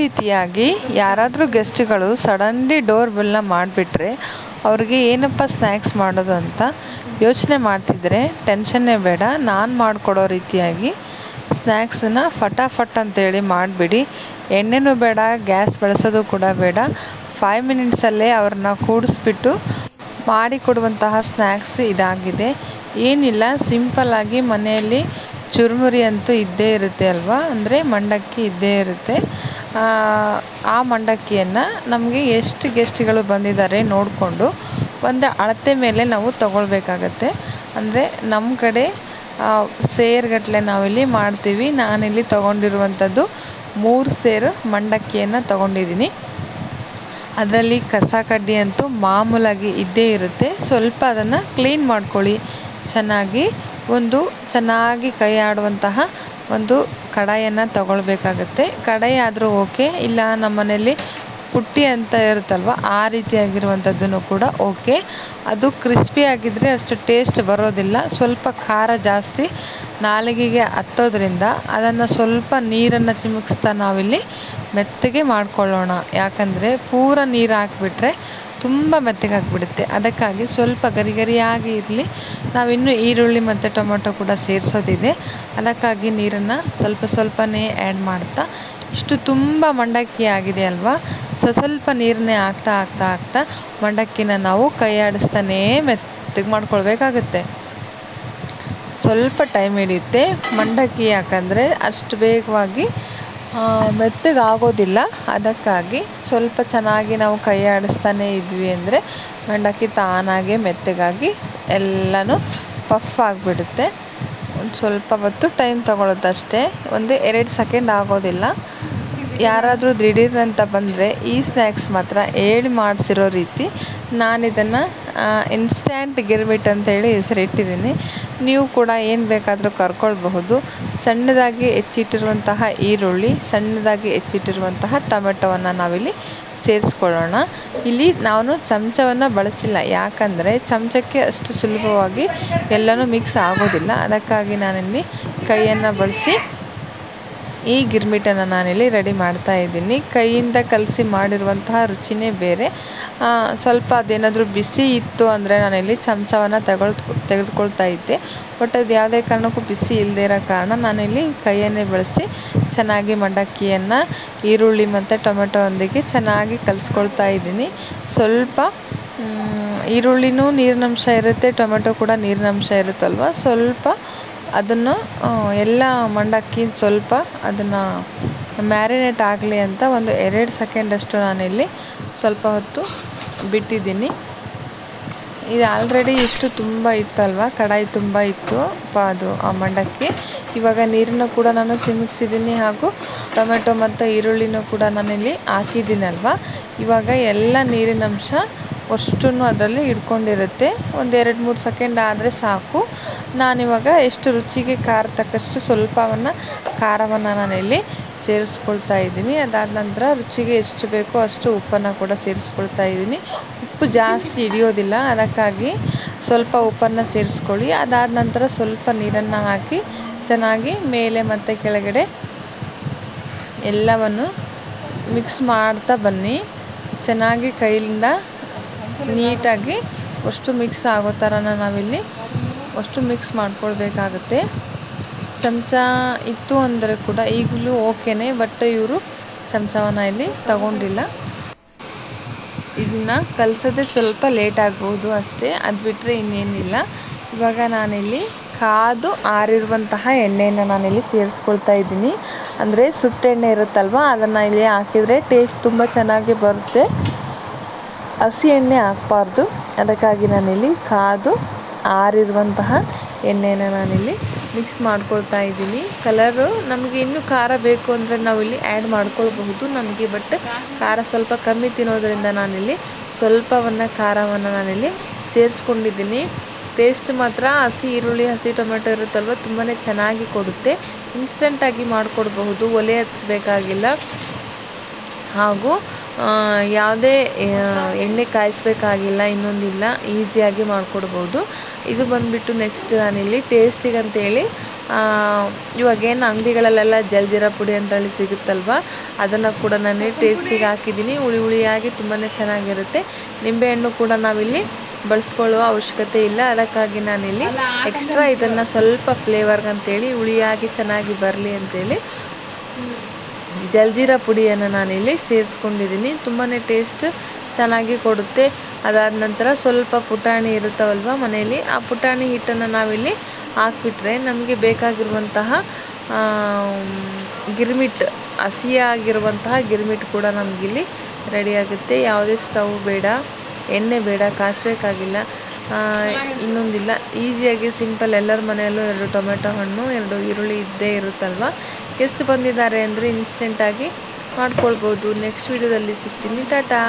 ರೀತಿಯಾಗಿ ಯಾರಾದರೂ ಗೆಸ್ಟ್ಗಳು suddenly door ಬೆಲ್ನ ಮಾಡಿಬಿಟ್ರೆ ಅವ್ರಿಗೆ ಏನಪ್ಪ ಸ್ನ್ಯಾಕ್ಸ್ ಮಾಡೋದು ಅಂತ ಯೋಚನೆ ಮಾಡ್ತಿದ್ರೆ ಟೆನ್ಷನ್ನೇ ಬೇಡ. ನಾನು ಮಾಡಿಕೊಡೋ ರೀತಿಯಾಗಿ ಸ್ನ್ಯಾಕ್ಸನ್ನು ಫಟಾಫಟ್ ಅಂತೇಳಿ ಮಾಡಿಬಿಡಿ. ಎಣ್ಣೆನೂ ಬೇಡ, ಗ್ಯಾಸ್ ಬಳಸೋದು ಕೂಡ ಬೇಡ. 5 ಮಿನಿಟ್ಸಲ್ಲೇ ಅವ್ರನ್ನ ಕೂಡಿಸ್ಬಿಟ್ಟು ಮಾಡಿಕೊಡುವಂತಹ ಸ್ನ್ಯಾಕ್ಸ್ ಇದಾಗಿದೆ. ಏನಿಲ್ಲ, ಸಿಂಪಲ್ಲಾಗಿ ಮನೆಯಲ್ಲಿ ಚುರುಮುರಿ ಅಂತೂ ಇದ್ದೇ ಇರುತ್ತೆ ಅಲ್ವಾ, ಅಂದರೆ ಮಂಡಕ್ಕಿ ಇದ್ದೇ ಇರುತ್ತೆ. ಆ ಮಂಡಕ್ಕಿಯನ್ನು ನಮಗೆ ಎಷ್ಟು ಗೆಸ್ಟ್ಗಳು ಬಂದಿದ್ದಾರೆ ನೋಡಿಕೊಂಡು ಒಂದು ಅಳತೆ ಮೇಲೆ ನಾವು ತಗೊಳ್ಬೇಕಾಗತ್ತೆ. ಅಂದರೆ ನಮ್ಮ ಕಡೆ ಸೇರುಗಟ್ಟಲೆ ನಾವಿಲ್ಲಿ ಮಾಡ್ತೀವಿ. ನಾನಿಲ್ಲಿ ತೊಗೊಂಡಿರುವಂಥದ್ದು 3 ಸೇರು ಮಂಡಕ್ಕಿಯನ್ನು ತೊಗೊಂಡಿದ್ದೀನಿ. ಅದರಲ್ಲಿ ಕಸ ಕಡ್ಡಿ ಅಂತೂ ಮಾಮೂಲಾಗಿ ಇದ್ದೇ ಇರುತ್ತೆ. ಸ್ವಲ್ಪ ಅದನ್ನು ಕ್ಲೀನ್ ಮಾಡ್ಕೊಳ್ಳಿ ಚೆನ್ನಾಗಿ. ಚೆನ್ನಾಗಿ ಕೈ ಆಡುವಂತಹ ಒಂದು ಕಡಾಯನ್ನು ತಗೊಳ್ಬೇಕಾಗತ್ತೆ. ಕಡಾಯಿ ಆದರೂ ಓಕೆ, ಇಲ್ಲ ನಮ್ಮ ಮನೆಯಲ್ಲಿ ಪುಟ್ಟಿ ಅಂತ ಇರುತ್ತಲ್ವ ಆ ರೀತಿಯಾಗಿರುವಂಥದ್ದೂ ಕೂಡ ಓಕೆ. ಅದು ಕ್ರಿಸ್ಪಿ ಆಗಿದ್ದರೆ ಅಷ್ಟು ಟೇಸ್ಟ್ ಬರೋದಿಲ್ಲ. ಸ್ವಲ್ಪ ಖಾರ ಜಾಸ್ತಿ ನಾಲಿಗೆಗೆ ಹತ್ತೋದ್ರಿಂದ ಅದನ್ನು ಸ್ವಲ್ಪ ನೀರನ್ನು ಚಿಮುಕಿಸ್ತಾ ನಾವಿಲ್ಲಿ ಮೆತ್ತಗೆ ಮಾಡ್ಕೊಳ್ಳೋಣ. ಯಾಕಂದರೆ ಪೂರ ನೀರು ಹಾಕಿಬಿಟ್ರೆ ತುಂಬ ಮೆತ್ತಗಾಗಿಬಿಡುತ್ತೆ. ಅದಕ್ಕಾಗಿ ಸ್ವಲ್ಪ ಗರಿಗರಿಯಾಗಿ ಇರಲಿ. ನಾವಿನ್ನೂ ಈರುಳ್ಳಿ ಮತ್ತು ಟೊಮೆಟೊ ಕೂಡ ಸೇರಿಸೋದಿದೆ. ಅದಕ್ಕಾಗಿ ನೀರನ್ನು ಸ್ವಲ್ಪನೇ ಆ್ಯಡ್ ಮಾಡ್ತಾ, ಇಷ್ಟು ತುಂಬ ಮಂಡಕ್ಕಿ ಆಗಿದೆ ಅಲ್ವಾ, ಸ್ವಲ್ಪ ನೀರನ್ನೇ ಹಾಕ್ತಾ ಮಂಡಕ್ಕಿನ ನಾವು ಕೈ ಆಡಿಸ್ತಾನೇ ಮೆತ್ತಗೆ ಮಾಡ್ಕೊಳ್ಬೇಕಾಗತ್ತೆ. ಸ್ವಲ್ಪ ಟೈಮ್ ಹಿಡಿಯುತ್ತೆ ಮಂಡಕ್ಕಿ, ಯಾಕಂದರೆ ಅಷ್ಟು ಬೇಗವಾಗಿ ಮೆತ್ತಗೆ ಆಗೋದಿಲ್ಲ. ಅದಕ್ಕಾಗಿ ಸ್ವಲ್ಪ ಚೆನ್ನಾಗಿ ನಾವು ಕೈ ಆಡಿಸ್ತಾನೇ ಇದ್ವಿ ಅಂದರೆ ಮಂಡಕ್ಕಿ ತಾನಾಗೆ ಮೆತ್ತಗಾಗಿ ಎಲ್ಲನೂ ಪಫ್ ಆಗಿಬಿಡುತ್ತೆ. ಒಂದು ಸ್ವಲ್ಪ ಹೊತ್ತು ಟೈಮ್ ತೊಗೊಳುತ್ತಷ್ಟೇ, 1-2 ಸೆಕೆಂಡ್ ಆಗೋದಿಲ್ಲ. ಯಾರಾದರೂ ದಿಢೀರಂತ ಬಂದರೆ ಈ ಸ್ನ್ಯಾಕ್ಸ್ ಮಾತ್ರ ಹೇಳಿ ಮಾಡಿಸಿರೋ ರೀತಿ ನಾನಿದನ್ನು ಇನ್ಸ್ಟ್ಯಾಂಟ್ ಗಿರ್ಮಿಟ್ ಅಂತೇಳಿ ಹೆಸರಿಟ್ಟಿದ್ದೀನಿ. ನೀವು ಕೂಡ ಏನು ಬೇಕಾದರೂ ಕರ್ಕೊಳ್ಬಹುದು. ಸಣ್ಣದಾಗಿ ಹೆಚ್ಚಿಟ್ಟಿರುವಂತಹ ಈರುಳ್ಳಿ, ಸಣ್ಣದಾಗಿ ಹೆಚ್ಚಿಟ್ಟಿರುವಂತಹ ಟೊಮೆಟೊವನ್ನು ನಾವಿಲ್ಲಿ ಸೇರಿಸ್ಕೊಳ್ಳೋಣ. ಇಲ್ಲಿ ನಾನು ಚಮಚವನ್ನು ಬಳಸಿಲ್ಲ, ಯಾಕಂದರೆ ಚಮಚಕ್ಕೆ ಅಷ್ಟು ಸುಲಭವಾಗಿ ಎಲ್ಲನೂ ಮಿಕ್ಸ್ ಆಗೋದಿಲ್ಲ. ಅದಕ್ಕಾಗಿ ನಾನಿಲ್ಲಿ ಕೈಯನ್ನು ಬಳಸಿ ಈ ಗಿರ್ಮಿಟನ್ನು ನಾನಿಲ್ಲಿ ರೆಡಿ ಮಾಡ್ತಾ ಇದ್ದೀನಿ. ಕೈಯಿಂದ ಕಲಸಿ ಮಾಡಿರುವಂತಹ ರುಚಿನೇ ಬೇರೆ. ಸ್ವಲ್ಪ ಅದೇನಾದರೂ ಬಿಸಿ ಇತ್ತು ಅಂದರೆ ನಾನಿಲ್ಲಿ ಚಮಚವನ್ನು ತೆಗೆದುಕೊಳ್ತಾ ಇದ್ದೆ. ಬಟ್ ಅದು ಯಾವುದೇ ಕಾರಣಕ್ಕೂ ಬಿಸಿ ಇಲ್ಲದೇ ಇರೋ ಕಾರಣ ನಾನಿಲ್ಲಿ ಕೈಯನ್ನೇ ಬಳಸಿ ಚೆನ್ನಾಗಿ ಮಂಡಕ್ಕಿಯನ್ನು ಈರುಳ್ಳಿ ಮತ್ತು ಟೊಮೆಟೊದೊಂದಿಗೆ ಚೆನ್ನಾಗಿ ಕಲಿಸ್ಕೊಳ್ತಾ ಇದ್ದೀನಿ. ಸ್ವಲ್ಪ ಈರುಳ್ಳಿನೂ ನೀರಿನಂಶ ಇರುತ್ತೆ, ಟೊಮೆಟೊ ಕೂಡ ನೀರಿನಂಶ ಇರುತ್ತಲ್ವ, ಸ್ವಲ್ಪ ಅದನ್ನು ಎಲ್ಲ ಮಂಡಕ್ಕಿ ಸ್ವಲ್ಪ ಅದನ್ನು ಮ್ಯಾರಿನೇಟ್ ಆಗಲಿ ಅಂತ 1-2 ಸೆಕೆಂಡಷ್ಟು ನಾನಿಲ್ಲಿ ಸ್ವಲ್ಪ ಹೊತ್ತು ಬಿಟ್ಟಿದ್ದೀನಿ. ಇದು ಆಲ್ರೆಡಿ ಇಷ್ಟು ತುಂಬ ಇತ್ತಲ್ವ, ಕಡಾಯಿ ತುಂಬ ಇತ್ತು ಅದು ಆ ಮಂಡಕ್ಕಿ. ಇವಾಗ ನೀರನ್ನು ಕೂಡ ನಾನು ಚಿಮುಕಿಸಿದ್ದೀನಿ, ಹಾಗೂ ಟೊಮೆಟೊ ಮತ್ತು ಈರುಳ್ಳಿನೂ ಕೂಡ ನಾನಿಲ್ಲಿ ಹಾಕಿದ್ದೀನಲ್ವ. ಇವಾಗ ಎಲ್ಲ ನೀರಿನಂಶ ಅಷ್ಟನ್ನು ಅದರಲ್ಲಿ ಹಿಡ್ಕೊಂಡಿರುತ್ತೆ. 1-2-3 ಸೆಕೆಂಡ್ ಆದರೆ ಸಾಕು. ನಾನಿವಾಗ ಎಷ್ಟು ರುಚಿಗೆ ಖಾರ ತಕ್ಕಷ್ಟು ಖಾರವನ್ನು ನಾನಿಲ್ಲಿ ಸೇರಿಸ್ಕೊಳ್ತಾ ಇದ್ದೀನಿ. ಅದಾದ ನಂತರ ರುಚಿಗೆ ಎಷ್ಟು ಬೇಕೋ ಅಷ್ಟು ಉಪ್ಪನ್ನು ಕೂಡ ಸೇರಿಸ್ಕೊಳ್ತಾ ಇದ್ದೀನಿ. ಉಪ್ಪು ಜಾಸ್ತಿ ಹಿಡಿಯೋದಿಲ್ಲ, ಅದಕ್ಕಾಗಿ ಸ್ವಲ್ಪ ಉಪ್ಪನ್ನು ಸೇರಿಸ್ಕೊಳ್ಳಿ. ಅದಾದ ನಂತರ ಸ್ವಲ್ಪ ನೀರನ್ನು ಹಾಕಿ ಚೆನ್ನಾಗಿ ಮೇಲೆ ಮತ್ತು ಕೆಳಗಡೆ ಎಲ್ಲವನ್ನು ಮಿಕ್ಸ್ ಮಾಡ್ತಾ ಬನ್ನಿ. ಚೆನ್ನಾಗಿ ಕೈಯಿಂದ ನೀಟಾಗಿ ಅಷ್ಟು ಮಿಕ್ಸ್ ಆಗೋ ಥರನ ನಾವಿಲ್ಲಿ ಅಷ್ಟು ಮಿಕ್ಸ್ ಮಾಡ್ಕೊಳ್ಬೇಕಾಗತ್ತೆ. ಚಮಚ ಇತ್ತು ಅಂದರೆ ಕೂಡ ಈಗಲೂ ಓಕೆನೇ, ಬಟ್ ಇವರು ಚಮಚವನ್ನು ಇಲ್ಲಿ ತಗೊಂಡಿಲ್ಲ. ಇದನ್ನ ಕಲಿಸೋದೇ ಸ್ವಲ್ಪ ಲೇಟ್ ಆಗ್ಬೋದು ಅಷ್ಟೇ, ಅದು ಬಿಟ್ಟರೆ ಇನ್ನೇನಿಲ್ಲ. ಇವಾಗ ನಾನಿಲ್ಲಿ ಕಾದು ಆರಿರುವಂತಹ ಎಣ್ಣೆಯನ್ನು ನಾನಿಲ್ಲಿ ಸೇರಿಸ್ಕೊಳ್ತಾ ಇದ್ದೀನಿ. ಅಂದರೆ ಸುಟ್ಟೆಣ್ಣೆ ಇರುತ್ತಲ್ವ, ಅದನ್ನು ಇಲ್ಲಿ ಹಾಕಿದರೆ ಟೇಸ್ಟ್ ತುಂಬ ಚೆನ್ನಾಗಿ ಬರುತ್ತೆ. ಹಸಿ ಎಣ್ಣೆ ಹಾಕಬಾರ್ದು. ಅದಕ್ಕಾಗಿ ನಾನಿಲ್ಲಿ ಕಾದು ಆರಿರುವಂತಹ ಎಣ್ಣೆಯನ್ನು ನಾನಿಲ್ಲಿ ಮಿಕ್ಸ್ ಮಾಡ್ಕೊಳ್ತಾ ಇದ್ದೀನಿ. ಕಲರು ನಮಗೆ ಇನ್ನೂ ಖಾರ ಬೇಕು ಅಂದರೆ ನಾವಿಲ್ಲಿ ಆ್ಯಡ್ ಮಾಡ್ಕೊಳ್ಬಹುದು ನಮಗೆ, ಬಟ್ ಖಾರ ಸ್ವಲ್ಪ ಕಮ್ಮಿ ತಿನ್ನೋದ್ರಿಂದ ನಾನಿಲ್ಲಿ ಖಾರವನ್ನು ನಾನಿಲ್ಲಿ ಸೇರಿಸ್ಕೊಂಡಿದ್ದೀನಿ. ಟೇಸ್ಟ್ ಮಾತ್ರ ಹಸಿ ಈರುಳ್ಳಿ, ಹಸಿ ಟೊಮೆಟೊ ಇರುತ್ತಲ್ವ, ತುಂಬಾ ಚೆನ್ನಾಗಿ ಕೊಡುತ್ತೆ. ಇನ್ಸ್ಟೆಂಟಾಗಿ ಮಾಡಿಕೊಡ್ಬಹುದು, ಒಲೆ ಹಚ್ಚಬೇಕಾಗಿಲ್ಲ, ಹಾಗೂ ಯಾವುದೇ ಎಣ್ಣೆ ಕಾಯಿಸ್ಬೇಕಾಗಿಲ್ಲ, ಇನ್ನೊಂದಿಲ್ಲ, ಈಸಿಯಾಗಿ ಮಾಡಿಕೊಡ್ಬೋದು. ಇದು ಬಂದುಬಿಟ್ಟು ನೆಕ್ಸ್ಟ್ ನಾನಿಲ್ಲಿ ಟೇಸ್ಟಿಗೆ ಅಂತೇಳಿ ಇವಾಗೇನು ಅಂಗಡಿಗಳಲ್ಲೆಲ್ಲ ಜಲ್ಜೀರಾ ಪುಡಿ ಅಂತೇಳಿ ಸಿಗುತ್ತಲ್ವ, ಅದನ್ನು ಕೂಡ ನಾನು ಟೇಸ್ಟಿಗೆ ಹಾಕಿದ್ದೀನಿ. ಹುಳಿ ಹುಳಿಯಾಗಿ ತುಂಬಾ ಚೆನ್ನಾಗಿರುತ್ತೆ. ನಿಂಬೆಹಣ್ಣು ಕೂಡ ನಾವಿಲ್ಲಿ ಬಳಸ್ಕೊಳ್ಳುವ ಅವಶ್ಯಕತೆ ಇಲ್ಲ. ಅದಕ್ಕಾಗಿ ನಾನಿಲ್ಲಿ ಎಕ್ಸ್ಟ್ರಾ ಇದನ್ನು ಸ್ವಲ್ಪ ಫ್ಲೇವರ್ಗಂತೇಳಿ ಹುಳಿಯಾಗಿ ಚೆನ್ನಾಗಿ ಬರಲಿ ಅಂತೇಳಿ ಜಲ್ಜೀರಾ ಪುಡಿಯನ್ನು ನಾನಿಲ್ಲಿ ಸೇರಿಸ್ಕೊಂಡಿದ್ದೀನಿ. ತುಂಬಾ ಟೇಸ್ಟ್ ಚೆನ್ನಾಗಿ ಕೊಡುತ್ತೆ. ಅದಾದ ನಂತರ ಸ್ವಲ್ಪ ಪುಟಾಣಿ ಇರುತ್ತವಲ್ವ ಮನೆಯಲ್ಲಿ, ಆ ಪುಟಾಣಿ ಹಿಟ್ಟನ್ನು ನಾವಿಲ್ಲಿ ಹಾಕ್ಬಿಟ್ರೆ ನಮಗೆ ಬೇಕಾಗಿರುವಂತಹ ಗಿರ್ಮಿಟ್, ಹಸಿಯಾಗಿರುವಂತಹ ಗಿರ್ಮಿಟ್ ಕೂಡ ನಮಗಿಲ್ಲಿ ರೆಡಿಯಾಗುತ್ತೆ. ಯಾವುದೇ ಸ್ಟವ್ ಬೇಡ, ಎಣ್ಣೆ ಬೇಡ, ಕಾಯಿಸ್ಬೇಕಾಗಿಲ್ಲ. ಇನ್ನೊಂದಿಲ್ಲ, ಈಸಿಯಾಗಿ ಸಿಂಪಲ್ ಎಲ್ಲರ ಮನೆಯಲ್ಲೂ 2 ಟೊಮೆಟೊ ಹಣ್ಣು, 2 ಈರುಳ್ಳಿ ಇದ್ದೇ ಇರುತ್ತಲ್ವ. ಎಷ್ಟು ಬಂದಿದ್ದಾರೆ ಅಂದರೆ ಇನ್ಸ್ಟೆಂಟಾಗಿ ಮಾಡ್ಕೊಳ್ಬೋದು. ನೆಕ್ಸ್ಟ್ ವೀಡಿಯೋದಲ್ಲಿ ಸಿಗ್ತೀನಿ. ಟಾಟಾ.